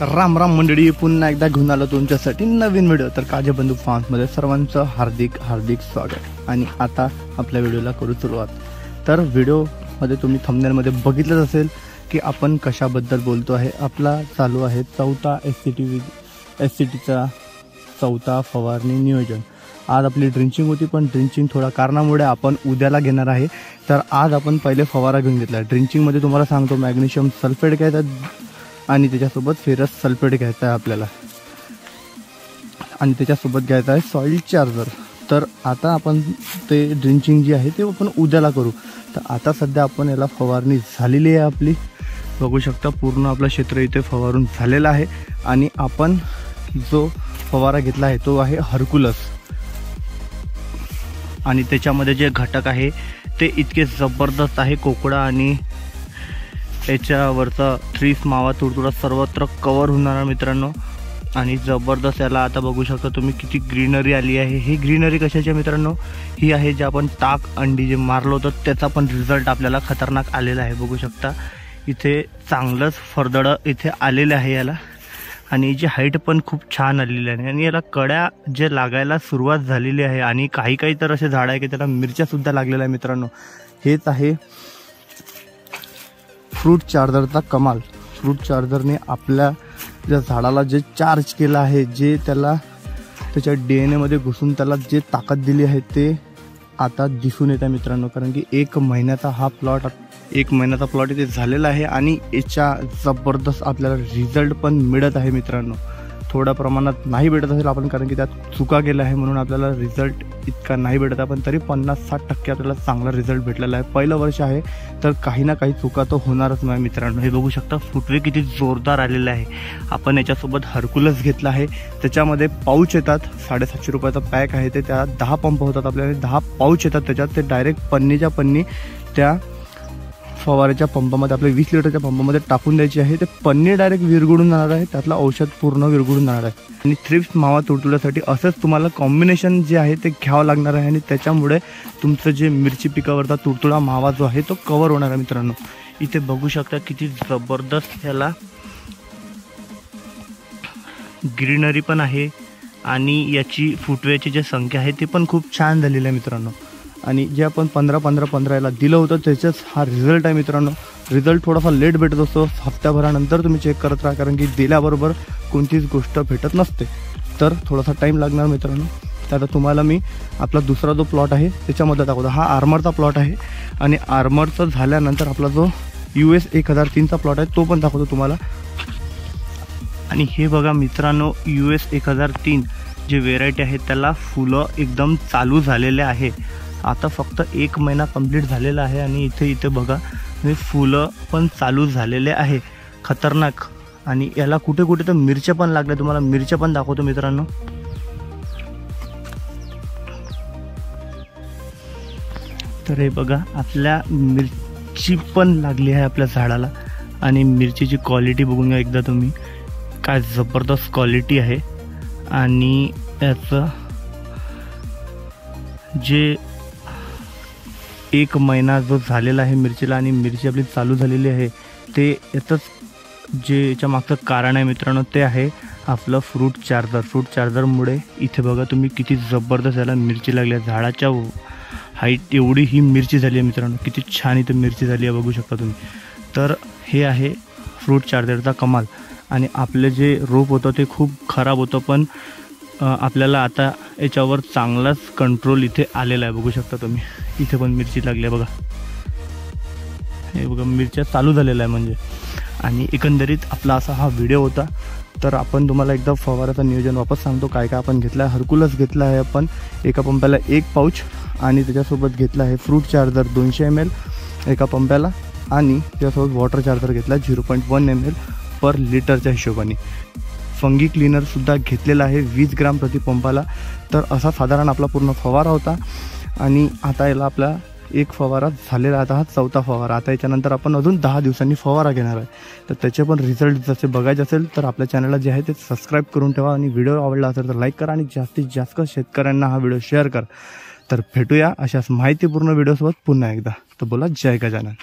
तर राम राम मंडळी, पुन्हा एकदा घेऊन आलो तुमच्यासाठी नवीन व्हिडिओ। तर काजे बंधू फार्म्समध्ये सर्वांचं हार्दिक हार्दिक स्वागत। आणि आता आपल्या व्हिडिओला करू सुरुवात। तर व्हिडिओमध्ये तुम्ही थंबनेलमध्ये बघितलंच असेल की आपण कशाबद्दल बोलतो आहे। आपला चालू आहे चौथा एससीटीचा चौथा फवारणी नियोजन। आज आपली ड्रिंचिंग होती, पण ड्रिंचिंग थोडा कारणामुळे आपण उद्याला घेणार आहे। तर आज आपण पहिले फवारा घेऊन घेतला। ड्रिंचिंगमध्ये तुम्हाला सांगतो मॅग्नेशियम सल्फेट घ्यायचा आणि त्याच्यासोबत फेरस सल्फेट घ्यायचा आहे आपल्याला, आणि त्याच्यासोबत घ्यायचा आहे सॉइल चार्जर। तर आता आपण ते ड्रिंचिंग जी आहे ते आपण उद्याला करू। तर आता सध्या आपण याला फवारणी झालेली आहे आपली, बघू शकता पूर्ण आपलं क्षेत्र इथे फवारून झालेलं आहे। आणि आपण जो फवारा घेतला आहे तो आहे हरकुलस, आणि त्याच्यामध्ये जे घटक आहे ते इतके जबरदस्त आहे। कोकडा आणि याच्यावरचा थ्रीस मावा तुडतुडा सर्वत्र कव्हर होणार मित्रांनो, आणि जबरदस्त याला आता बघू शकता तुम्ही किती ग्रीनरी आली आहे। ही ग्रीनरी कशाची मित्रांनो, ही आहे जे आपण टाक अंडी जे मारलो होतं त्याचा पण रिझल्ट आपल्याला खतरनाक आलेला आहे। बघू शकता इथे चांगलंच फरदड इथे आलेलं आहे याला, आणि जी हाईट पण खूप छान आलेली आहे। आणि याला कड्या जे लागायला सुरुवात झालेली आहे, आणि काही तर असे झाड आहे की त्याला मिरच्या सुद्धा लागलेल्या आहे मित्रांनो। हेच आहे फ्रूट चार्जरचा कमाल। फ्रूट चार्जरने आपल्या ज्या झाडाला जे चार्ज केलं आहे, जे त्याला त्याच्या DNA मध्ये घुसून त्याला जे ताकद दिली आहे ते आता दिसून येत आहे मित्रांनो। कारण की एक महिन्याचा प्लॉट इथे झालेला आहे, आणि याच्या जबरदस्त आपल्याला रिझल्ट पण मिळत आहे मित्रांनो। थोड्या प्रमाणात नाही भेटत असेल आपण, कारण की त्यात चुका केल्या आहे म्हणून आपल्याला रिझल्ट इतका नाही भेटत आहे, पण तरी 50-60% आपल्याला चांगला रिझल्ट भेटलेला आहे। पहिलं वर्ष आहे तर काही ना काही चुका तर होणारच नाही मित्रांनो। हे बघू शकता फुटवे किती जोरदार आलेले आहे। आपण याच्यासोबत हरकुलस घेतला आहे, त्याच्यामध्ये पाऊच येतात, 750 रुपयाचा पॅक आहे ते। त्या 10 पंप होतात आपल्याला, 10 पाऊच येतात त्याच्यात। ते डायरेक्ट पन्नीच्या पन्नी त्या फवाऱ्याच्या पंपामध्ये, आपल्या 20 लिटरच्या पंपामध्ये टाकून द्यायची आहे। ते पन्नी डायरेक्ट विरघळून जाणार आहे, त्यातलं औषध पूर्ण विरघळून जाणार आहे। आणि थ्रिप्स मावा तुडतुड्यासाठी असंच तुम्हाला कॉम्बिनेशन जे आहे ते घ्यावं लागणार आहे, आणि त्याच्यामुळे तुमचं जे मिरची पिकावरचा तुडतुडा मावा जो आहे तो कव्हर होणार आहे मित्रांनो। इथे बघू शकता किती जबरदस्त याला ग्रीनरी पण आहे, आणि याची फुटव्याची जी संख्या आहे ती पण खूप छान झालेली आहे मित्रांनो। आणि जे आपण 15-15-15 याला दिलं होतं त्याच्याच हा रिझल्ट आहे मित्रांनो। रिझल्ट थोडासा लेट भेटत असतो, हफ्त्याभरानंतर तुम्ही चेक करत राहा, कारण की दिल्याबरोबर कोणतीच गोष्ट भेटत नसते, तर थोडासा टाईम लागणार मित्रांनो। तर आता तुम्हाला मी आपला दुसरा जो प्लॉट आहे त्याच्यामध्ये दाखवतो। हा आर्मरचा प्लॉट आहे, आणि आर्मरचं झाल्यानंतर आपला जो US 1003चा प्लॉट आहे तो पण दाखवतो तुम्हाला। आणि हे बघा मित्रांनो, US 1003 जे व्हेरायटी आहे त्याला फुलं एकदम चालू झालेले आहे। आता फक्त 1 महिना कंप्लीट झालेला आहे, आणि इथे बघा हे फुलं पण चालू झालेले आहे, खतरनाक। आणि याला कुठे तर मिरच्या पण लागल्या, तुम्हाला मिरच्या पण दाखवतो मित्रांनो। तर हे बघा आपल्या मिरची पण लागली आहे आपल्या झाडाला, आणि मिरचीची क्वालिटी बघून घ्या एकदा तुम्ही, काय जबरदस्त क्वालिटी आहे। आणि याचं जे 1 महिना जो झालेला आहे मिरचीला, आणि मिरची आपली चालू झालेली आहे, ते याचंच जे याच्या मागचं कारण आहे मित्रांनो ते आहे आपलं फ्रूट चार्जर। फ्रूट चार्जरमुळे इथे बघा तुम्ही किती जबरदस्त याला मिरची लागली आहे। झाडाच्या हाईट एवढी ही मिरची झाली आहे मित्रांनो, किती छान इथे मिरची झाली आहे बघू शकता तुम्ही। तर हे आहे फ्रूट चार्जरचा कमाल। आणि आपले जे रोप होतं ते खूप खराब होतं, पण आपल्याला आता याच्यावर चांगलाच कंट्रोल इथे आलेला आहे, बघू शकता तुम्ही। इथे पण मिरची लागली आहे बघा, हे बघा मिरच्या चालू झालेला आहे म्हणजे। आणि एकंदरीत आपला असा हा व्हिडिओ होता। तर आपण तुम्हाला एकदा फवाराचं नियोजन वापस सांगतो, काय काय आपण घेतलं आहे। हरकुलस घेतला आहे आपण एका पंपाला 1 पाऊच, आणि त्याच्यासोबत घेतला आहे फ्रूट चार्जर 200 ml एका पंपाला, आणि त्याच्यासोबत वॉटर चार्जर घेतला 0.1 ml पर लिटरच्या हिशोबाने। फंगी क्लीनर सुद्धा घेतलेला आहे 20 ग्राम प्रति पंपाला। तर असा साधारण आपला पूर्ण फवारा होता, आणि आता याला आपला 1 फवारा झालेला, आता हा चौथा फवारा। आता याच्यानंतर आपण अजून 10 दिवसांनी फवारा घेणार आहे। तर त्याचे पण रिझल्ट जसे बघायचे असेल तर आपल्या चॅनलला जे आहे ते सबस्क्राईब करून ठेवा, आणि व्हिडिओ आवडला असेल तर लाईक करा, आणि जास्तीत जास्त शेतकऱ्यांना हा व्हिडिओ शेअर करा। तर भेटूया अशाच माहितीपूर्ण व्हिडिओसोबत पुन्हा एकदा। तर बोला जय गजानन।